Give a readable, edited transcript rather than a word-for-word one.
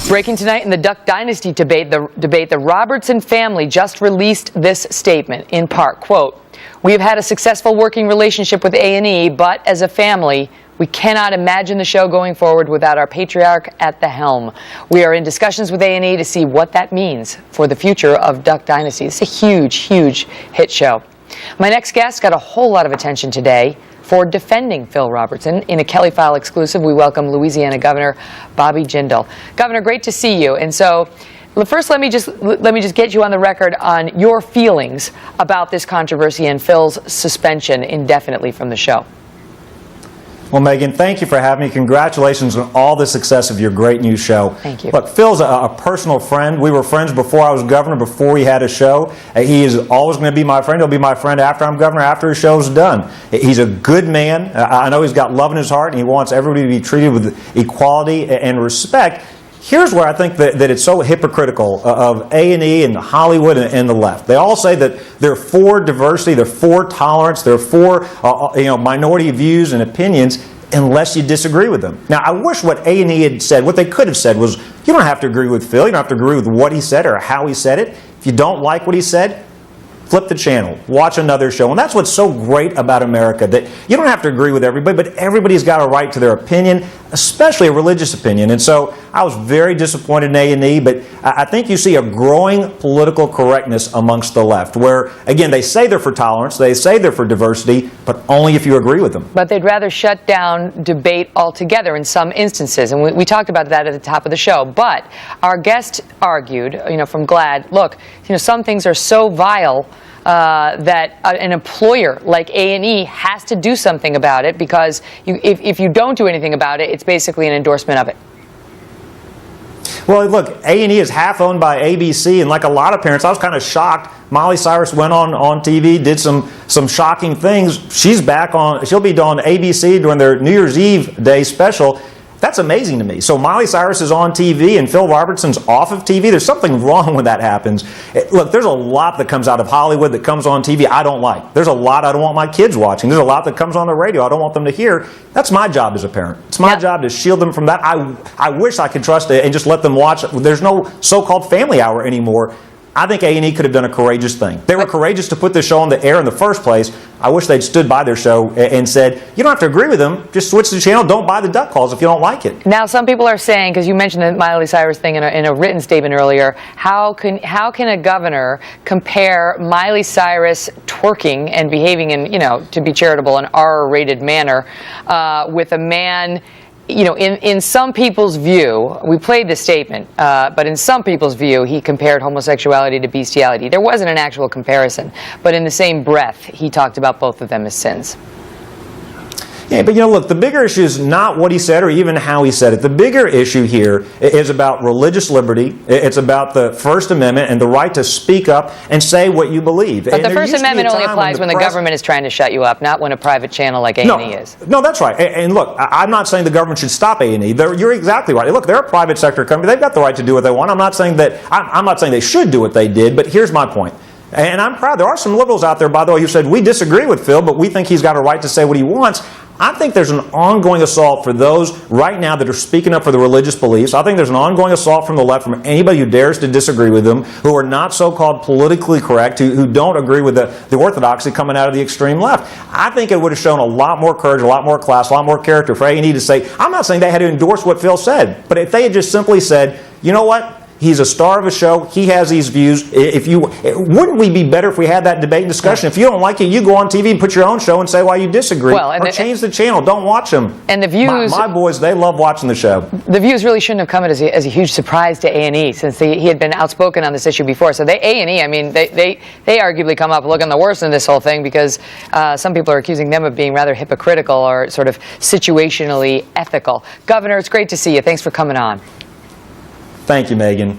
Breaking tonight in the Duck Dynasty debate, the Robertson family just released this statement, in part, quote, "We have had a successful working relationship with A&E, but as a family, we cannot imagine the show going forward without our patriarch at the helm. We are in discussions with A&E to see what that means for the future of Duck Dynasty." It's a huge, huge hit show. My next guest got a whole lot of attention today for defending Phil Robertson. In a Kelly File exclusive, we welcome Louisiana Governor Bobby Jindal. Governor, great to see you. And so, first, let me just get you on the record on your feelings about this controversy and Phil's suspension indefinitely from the show. Well, Megyn, thank you for having me. Congratulations on all the success of your great new show. Thank you. Look, Phil's a personal friend. We were friends before I was governor, before we had a show. He is always going to be my friend. He'll be my friend after I'm governor, after his show's done. He's a good man. I know he's got love in his heart, and he wants everybody to be treated with equality and respect. Here's where I think that it's so hypocritical of A&E and Hollywood and the left. They all say that they're for diversity, they're for tolerance, they're for minority views and opinions, unless you disagree with them. Now, I wish what A&E had said, what they could have said was, you don't have to agree with Phil, you don't have to agree with what he said or how he said it. If you don't like what he said, flip the channel, watch another show. And that's what's so great about America, that you don't have to agree with everybody, but everybody's got a right to their opinion, especially a religious opinion. And so I was very disappointed in A&E, but I think you see a growing political correctness amongst the left, where, again, they say they're for tolerance, they say they're for diversity, but only if you agree with them. But they'd rather shut down debate altogether in some instances, and we talked about that at the top of the show. But our guest argued, from GLAAD, look, some things are so vile that an employer like A&E has to do something about it, because if you don't do anything about it, it's basically an endorsement of it. Well, look, A&E is half owned by ABC, and like a lot of parents, I was kind of shocked. Miley Cyrus went on TV, did some shocking things. She'll be on ABC during their New Year's Eve Day special. That's amazing to me. So Miley Cyrus is on TV and Phil Robertson's off of TV. There's something wrong when that happens. Look, there's a lot that comes out of Hollywood that comes on TV I don't like. There's a lot I don't want my kids watching. There's a lot that comes on the radio I don't want them to hear. That's my job as a parent. It's my job to shield them from that. I wish I could trust it and just let them watch. There's no so-called family hour anymore. I think A&E could have done a courageous thing. They were courageous to put this show on the air in the first place. I wish they'd stood by their show and said, you don't have to agree with them, just switch the channel, don't buy the duck calls if you don't like it. Now, some people are saying, because you mentioned the Miley Cyrus thing in a written statement earlier, how can a governor compare Miley Cyrus twerking and behaving in, to be charitable, an R-rated manner with a man? In some people's view, we played the statement, but in some people's view, he compared homosexuality to bestiality. There wasn't an actual comparison, but in the same breath, he talked about both of them as sins. Yeah, but look, the bigger issue is not what he said or even how he said it. The bigger issue here is about religious liberty. It's about the First Amendment and the right to speak up and say what you believe. But the First Amendment only applies when the government is trying to shut you up, not when a private channel like A&E is. No, that's right. And look, I'm not saying the government should stop A&E. You're exactly right. Look, they're a private sector company. They've got the right to do what they want. I'm not saying they should do what they did, but here's my point. And I'm proud. There are some liberals out there, by the way, who said, we disagree with Phil, but we think he's got a right to say what he wants. I think there's an ongoing assault for those right now that are speaking up for the religious beliefs. I think there's an ongoing assault from the left, from anybody who dares to disagree with them, who are not so-called politically correct, who don't agree with the orthodoxy coming out of the extreme left. I think it would have shown a lot more courage, a lot more class, a lot more character for A&E to say, I'm not saying they had to endorse what Phil said, but if they had just simply said, you know what? He's a star of a show. He has these views. Wouldn't we be better if we had that debate and discussion? If you don't like it, you go on TV and put your own show and say why you disagree. Or change the channel. Don't watch them. And the views, my boys, they love watching the show. The views really shouldn't have come as a huge surprise to A&E, since he had been outspoken on this issue before. So A&E, I mean, they arguably come up looking the worst in this whole thing, because some people are accusing them of being rather hypocritical or sort of situationally ethical. Governor, it's great to see you. Thanks for coming on. Thank you, Megyn.